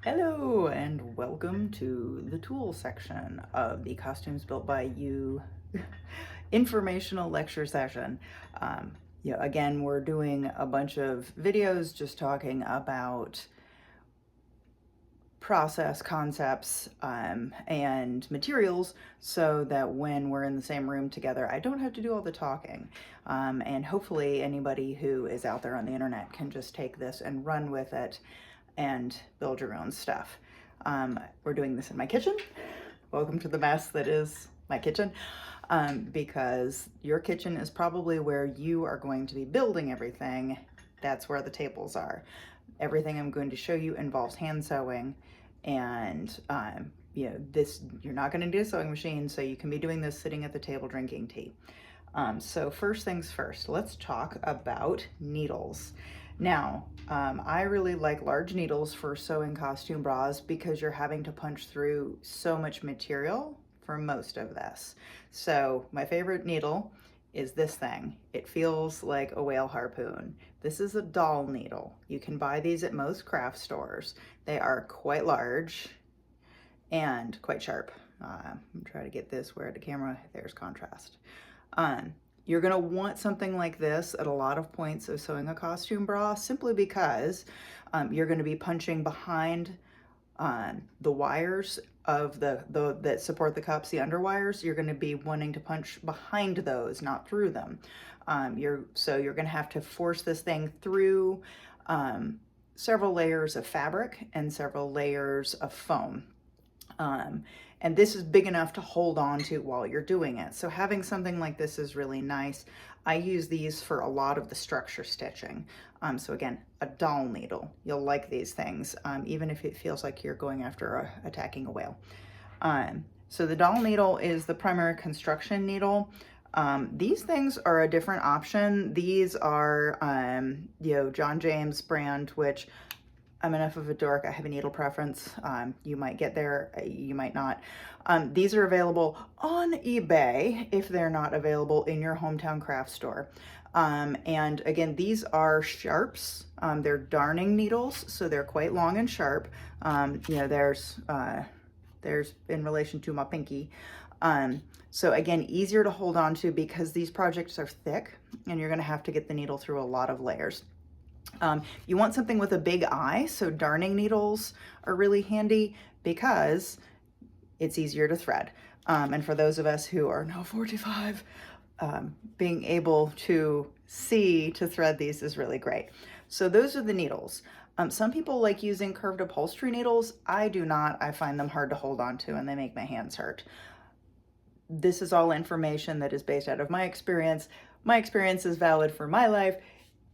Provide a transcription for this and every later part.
Hello and welcome to the tools section of the Costumes Built by You informational lecture session. Again, we're doing a bunch of videos just talking about process concepts and materials so that when we're in the same room together, I don't have to do all the talking. And hopefully anybody who is out there on the internet can just take this and run with it and build your own stuff. We're doing this in my kitchen. Welcome to the mess that is my kitchen, because your kitchen is probably where you are going to be building everything. That's where the tables are. Everything I'm going to show you involves hand sewing, and this, you're not going to need a sewing machine, so you can be doing this sitting at the table drinking tea. So first things first, let's talk about needles. Now, I really like large needles for sewing costume bras because you're having to punch through so much material for most of this. So my favorite needle is this thing. It feels like a whale harpoon. This is a doll needle. You can buy these at most craft stores. They are quite large and quite sharp. I'm trying to get this where the camera, there's contrast. You're gonna want something like this at a lot of points of sewing a costume bra, simply because you're gonna be punching behind the wires of the that support the cups, the underwires. You're gonna be wanting to punch behind those, not through them. You're gonna have to force this thing through several layers of fabric and several layers of foam. And this is big enough to hold on to while you're doing it. So having something like this is really nice. I use these for a lot of the structure stitching. So again, a doll needle. You'll like these things, even if it feels like you're going after attacking a whale. So the doll needle is the primary construction needle. These things are a different option. These are, John James brand, which I'm enough of a dork. I have a needle preference. You might get there, you might not. These are available on eBay if they're not available in your hometown craft store. And again, these are sharps. They're darning needles, so they're quite long and sharp. There's in relation to my pinky. So again, easier to hold on to because these projects are thick and you're gonna have to get the needle through a lot of layers. You want something with a big eye, so darning needles are really handy because it's easier to thread. And for those of us who are now 45, being able to see to thread these is really great. So those are the needles. Some people like using curved upholstery needles. I do not. I find them hard to hold on to and they make my hands hurt. This is all information that is based out of my experience. My experience is valid for my life.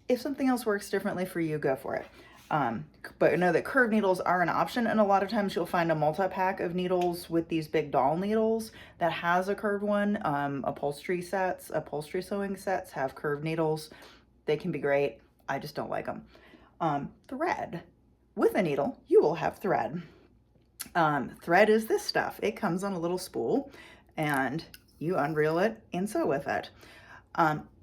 If something else works differently for you, go for it. But know that curved needles are an option, and a lot of times you'll find a multi-pack of needles with these big doll needles that has a curved one. Upholstery sewing sets have curved needles. They can be great. I just don't like them. Thread. With a needle, you will have thread. Thread is this stuff. It comes on a little spool, and you unreel it and sew with it.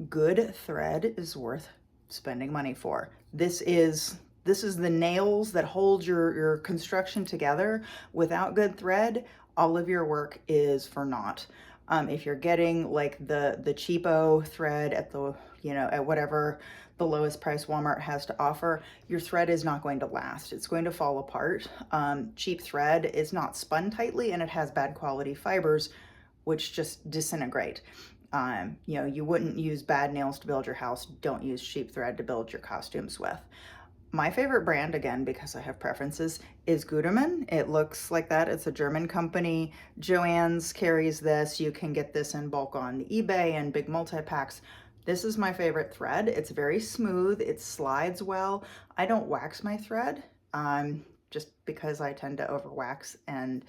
Good thread is worth spending money for. This is the nails that hold your construction together. Without good thread, all of your work is for naught. If you're getting like the cheapo thread at the, at whatever the lowest price Walmart has to offer, your thread is not going to last. It's going to fall apart. Cheap thread is not spun tightly and it has bad quality fibers, which just disintegrate. You wouldn't use bad nails to build your house. Don't use cheap thread to build your costumes with. My favorite brand, again, because I have preferences, is Gutermann. It looks like that. It's a German company. Joann's carries this. You can get this in bulk on eBay and big multi-packs. This is my favorite thread. It's very smooth. It slides well. I don't wax my thread, just because I tend to over wax and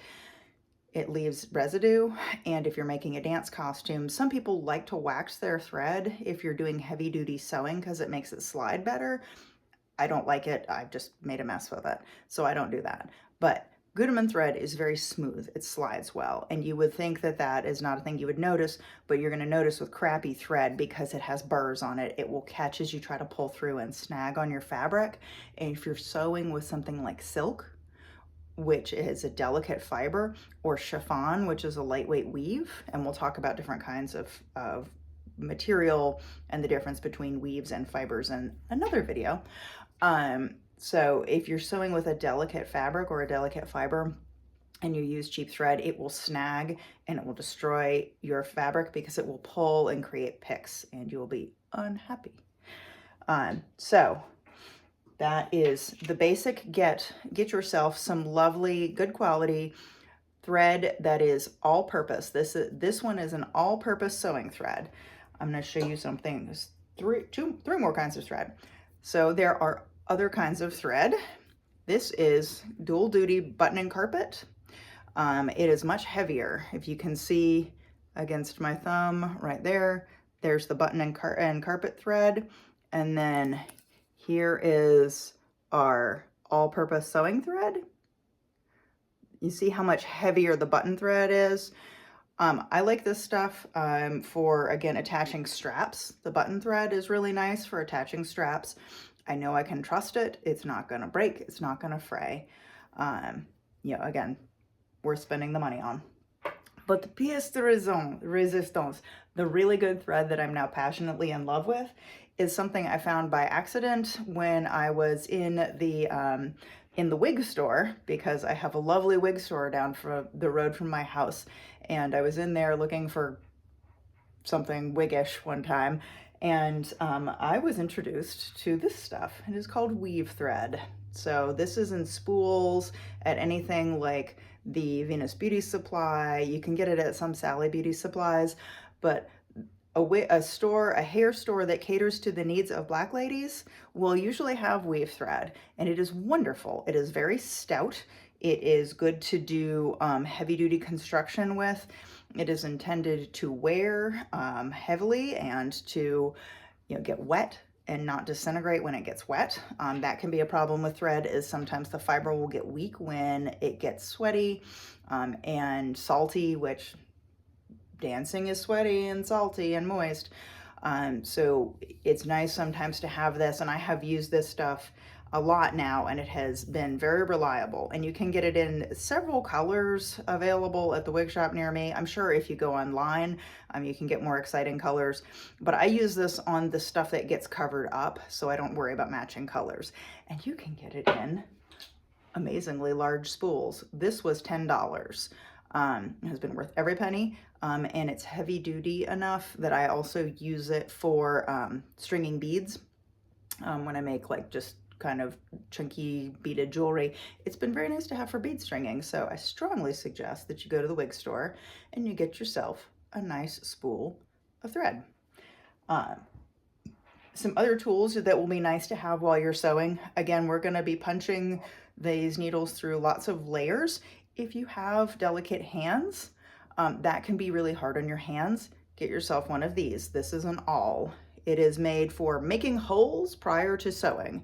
it leaves residue. And if you're making a dance costume, some people like to wax their thread if you're doing heavy duty sewing because it makes it slide better. I don't like it. I've just made a mess with it, so I don't do that. But Gutermann thread is very smooth. It slides well, and you would think that that is not a thing you would notice, but you're going to notice with crappy thread because it has burrs on it. It will catch as you try to pull through and snag on your fabric. And if you're sewing with something like silk which is a delicate fiber, or chiffon, which is a lightweight weave. And we'll talk about different kinds of material and the difference between weaves and fibers in another video. So if you're sewing with a delicate fabric or a delicate fiber and you use cheap thread, it will snag and it will destroy your fabric because it will pull and create picks and you will be unhappy. So that is the basic. Get yourself some lovely, good quality thread that is all-purpose. This one is an all-purpose sewing thread. I'm going to show you something. There's three more kinds of thread. So there are other kinds of thread. This is dual duty button and carpet. It is much heavier. If you can see against my thumb right there, there's the button and carpet thread. And then here is our all-purpose sewing thread. You see how much heavier the button thread is? I like this stuff for, again, attaching straps. The button thread is really nice for attaching straps. I know I can trust it. It's not going to break. It's not going to fray. Again, worth spending the money on. But the pièce de résistance, the really good thread that I'm now passionately in love with, is something I found by accident when I was in the wig store, because I have a lovely wig store down the road from my house. And I was in there looking for something wiggish one time. And I was introduced to this stuff. It is called weave thread. So this is in spools at anything like the Venus Beauty Supply. You can get it at some Sally Beauty Supplies, but a hair store that caters to the needs of Black ladies will usually have weave thread, and it is wonderful. It is very stout. It is good to do heavy duty construction with. It is intended to wear heavily and to get wet and not disintegrate when it gets wet. That can be a problem with thread, is sometimes the fiber will get weak when it gets sweaty and salty, which dancing is sweaty and salty and moist. So it's nice sometimes to have this, and I have used this stuff a lot now, and it has been very reliable. And you can get it in several colors available at the wig shop near me. I'm sure if you go online, you can get more exciting colors, but I use this on the stuff that gets covered up, so I don't worry about matching colors. And you can get it in amazingly large spools. This was $10. It has been worth every penny, and it's heavy duty enough that I also use it for stringing beads when I make like just kind of chunky beaded jewelry. It's been very nice to have for bead stringing, so I strongly suggest that you go to the wig store and you get yourself a nice spool of thread. Some other tools that will be nice to have while you're sewing. Again, we're going to be punching these needles through lots of layers. If you have delicate hands, that can be really hard on your hands. Get yourself one of these. This is an awl. It is made for making holes prior to sewing.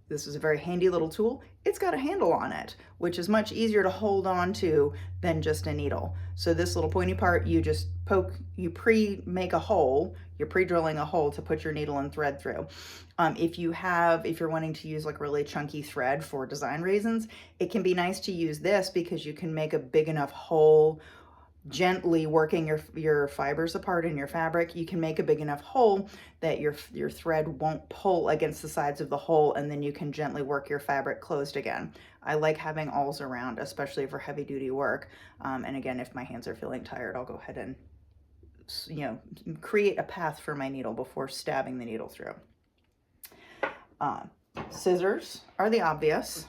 This is a very handy little tool. It's got a handle on it, which is much easier to hold on to than just a needle. So this little pointy part, you just poke, you pre-make a hole, you're pre-drilling a hole to put your needle and thread through. If you're wanting to use like really chunky thread for design reasons, it can be nice to use this because you can make a big enough hole, gently working your fibers apart in your fabric. You can make a big enough hole that your thread won't pull against the sides of the hole, and then you can gently work your fabric closed again. I like having awls around, especially for heavy duty work. And again, if my hands are feeling tired, I'll go ahead and create a path for my needle before stabbing the needle through. Scissors are the obvious.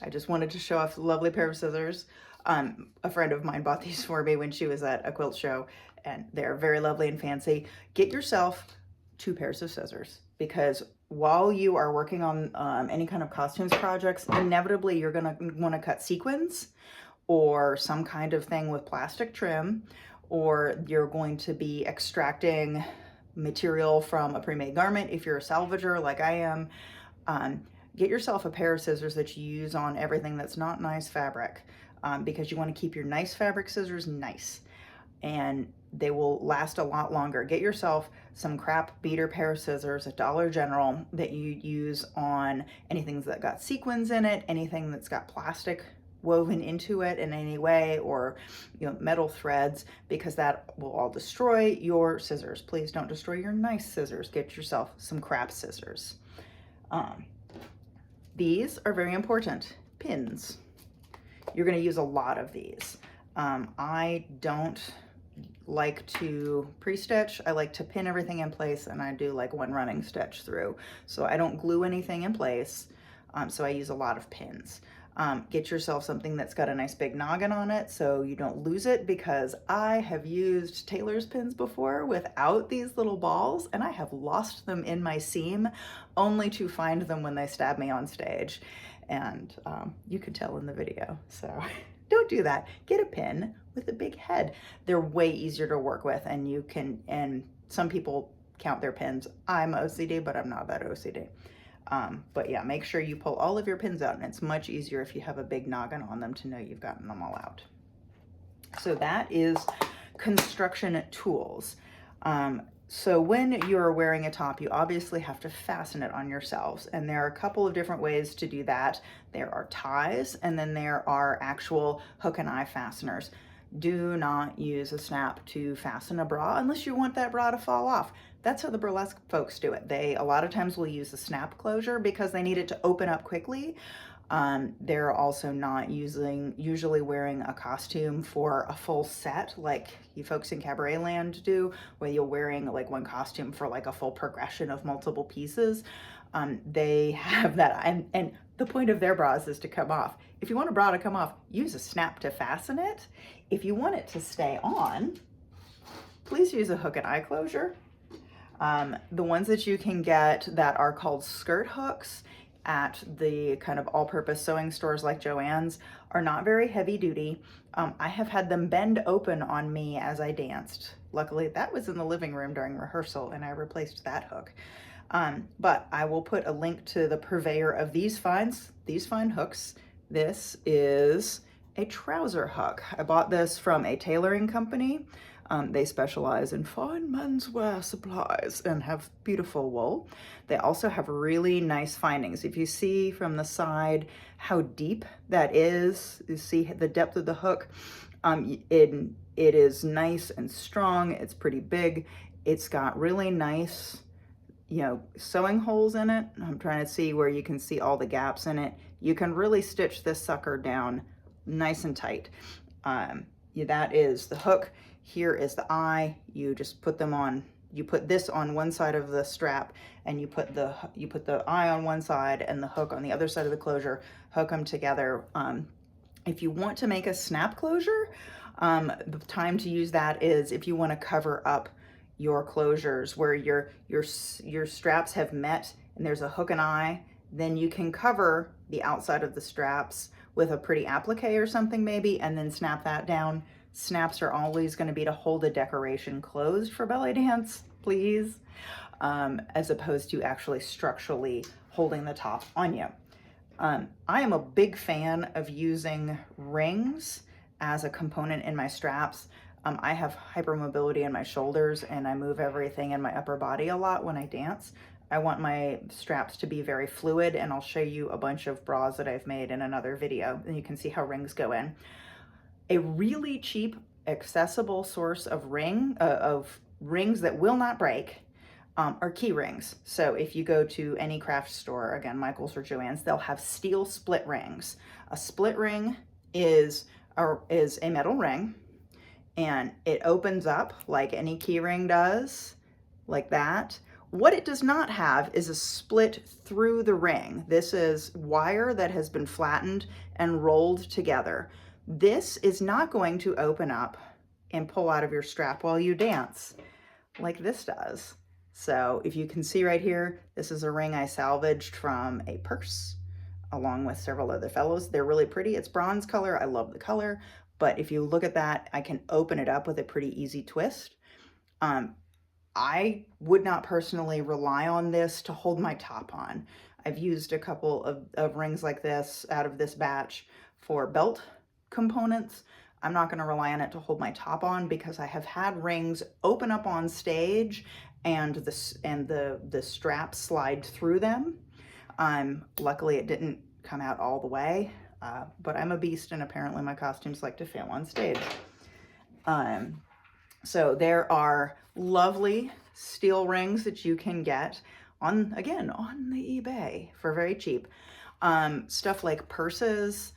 I just wanted to show off a lovely pair of scissors. A friend of mine bought these for me when she was at a quilt show, and they're very lovely and fancy. Get yourself 2 pairs of scissors, because while you are working on any kind of costumes projects, inevitably you're going to want to cut sequins or some kind of thing with plastic trim, or you're going to be extracting material from a pre-made garment if you're a salvager like I am. Get yourself a pair of scissors that you use on everything that's not nice fabric. Because you want to keep your nice fabric scissors nice. And They will last a lot longer. Get yourself some crap beater pair of scissors at Dollar General that you use on anything that got sequins in it, anything that's got plastic woven into it in any way, or metal threads, because that will all destroy your scissors. Please don't destroy your nice scissors. Get yourself some crap scissors. These are very important. Pins. You're going to use a lot of these. I don't like to pre-stitch. I like to pin everything in place, and I do like one running stitch through. So I don't glue anything in place. So I use a lot of pins. Get yourself something that's got a nice big noggin on it so you don't lose it, because I have used tailor's pins before without these little balls, and I have lost them in my seam only to find them when they stab me on stage. And you can tell in the video, so don't do that. Get a pin with a big head. They're way easier to work with, and some people count their pins. I'm OCD, but I'm not that OCD. But yeah, make sure you pull all of your pins out, and it's much easier if you have a big noggin on them to know you've gotten them all out. So that is construction tools. So when you're wearing a top, you obviously have to fasten it on yourselves, and there are a couple of different ways to do that. There are ties, and then there are actual hook and eye fasteners. Do not use a snap to fasten a bra unless you want that bra to fall off. That's how the burlesque folks do it. They a lot of times will use a snap closure because they need it to open up quickly. They're also not usually wearing a costume for a full set like you folks in Cabaret Land do, where you're wearing like one costume for like a full progression of multiple pieces. They have that, and the point of their bras is to come off. If you want a bra to come off, use a snap to fasten it. If you want it to stay on, please use a hook and eye closure. The ones that you can get that are called skirt hooks at the kind of all-purpose sewing stores like Joann's are not very heavy duty. I have had them bend open on me as I danced. Luckily, that was in the living room during rehearsal, and I replaced that hook. But I will put a link to the purveyor of these fine hooks. This is a trouser hook. I bought this from a tailoring company. They specialize in fine menswear supplies and have beautiful wool. They also have really nice findings. If you see from the side how deep that is, you see the depth of the hook, it is nice and strong. It's pretty big. It's got really nice, sewing holes in it. I'm trying to see where you can see all the gaps in it. You can really stitch this sucker down nice and tight. That is the hook. Here is the eye. You just put them on. You put this on one side of the strap, and you put the eye on one side and the hook on the other side of the closure. Hook them together. If you want to make a snap closure, the time to use that is if you want to cover up your closures where your straps have met and there's a hook and eye. Then you can cover the outside of the straps with a pretty applique or something maybe, and then snap that down. Snaps are always going to be to hold a decoration closed for belly dance, please, as opposed to actually structurally holding the top on you. I am a big fan of using rings as a component in my straps. I have hypermobility in my shoulders, and I move everything in my upper body a lot when I dance. I want my straps to be very fluid, and I'll show you a bunch of bras that I've made in another video, and you can see how rings go in. A really cheap, accessible source of rings that will not break are key rings. So if you go to any craft store, again, Michael's or Joann's, they'll have steel split rings. A split ring is a metal ring, and it opens up like any key ring does, like that. What it does not have is a split through the ring. This is wire that has been flattened and rolled together. This is not going to open up and pull out of your strap while you dance like this does. So if you can see right here, this is a ring I salvaged from a purse along with several other fellows. They're really pretty. It's bronze color. I love the color. But if you look at that, I can open it up with a pretty easy twist. I would not personally rely on this to hold my top on. I've used a couple of rings like this out of this batch for belt components. I'm not going to rely on it to hold my top on because I have had rings open up on stage and the straps slide through them. Luckily it didn't come out all the way, but I'm a beast and apparently my costumes like to fail on stage. So there are lovely steel rings that you can get on the eBay for very cheap. Stuff like purses,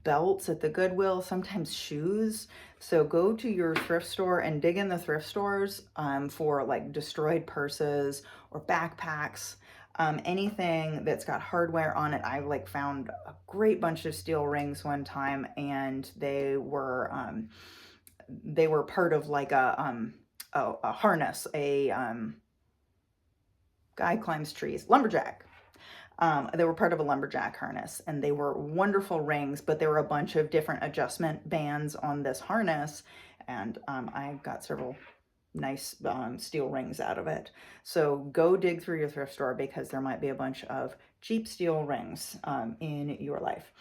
belts at the Goodwill, sometimes shoes. So go to your thrift store and dig in the thrift stores for like destroyed purses or backpacks. Anything that's got hardware on it. I like found a great bunch of steel rings one time, and they were part of like a harness. A guy climbs trees, lumberjack. They were part of a lumberjack harness, and they were wonderful rings, but there were a bunch of different adjustment bands on this harness, and I got several nice steel rings out of it. So go dig through your thrift store because there might be a bunch of cheap steel rings in your life.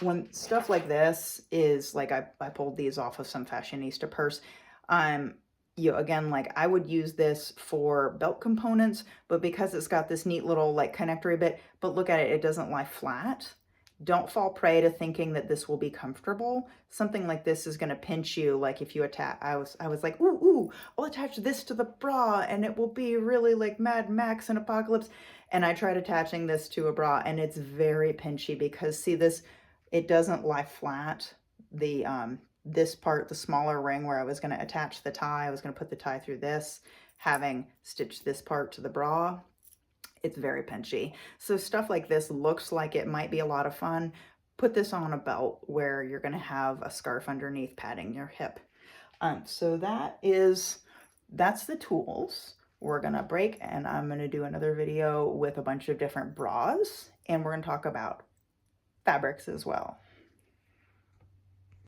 When stuff like this is like, I pulled these off of some fashionista purse. Again, like I would use this for belt components, but because it's got this neat little like connectory bit, but look at it, it doesn't lie flat. Don't fall prey to thinking that this will be comfortable. Something like this is going to pinch you. Like if you attach, I was like, ooh, I'll attach this to the bra and it will be really like Mad Max and Apocalypse. And I tried attaching this to a bra and it's very pinchy because see this, it doesn't lie flat. This part, the smaller ring where I was going to attach the tie, I was going to put the tie through this, having stitched this part to the bra, it's very pinchy. So stuff like this looks like it might be a lot of fun. Put this on a belt where you're going to have a scarf underneath padding your hip. So that's the tools. We're going to break and I'm going to do another video with a bunch of different bras, and we're going to talk about fabrics as well.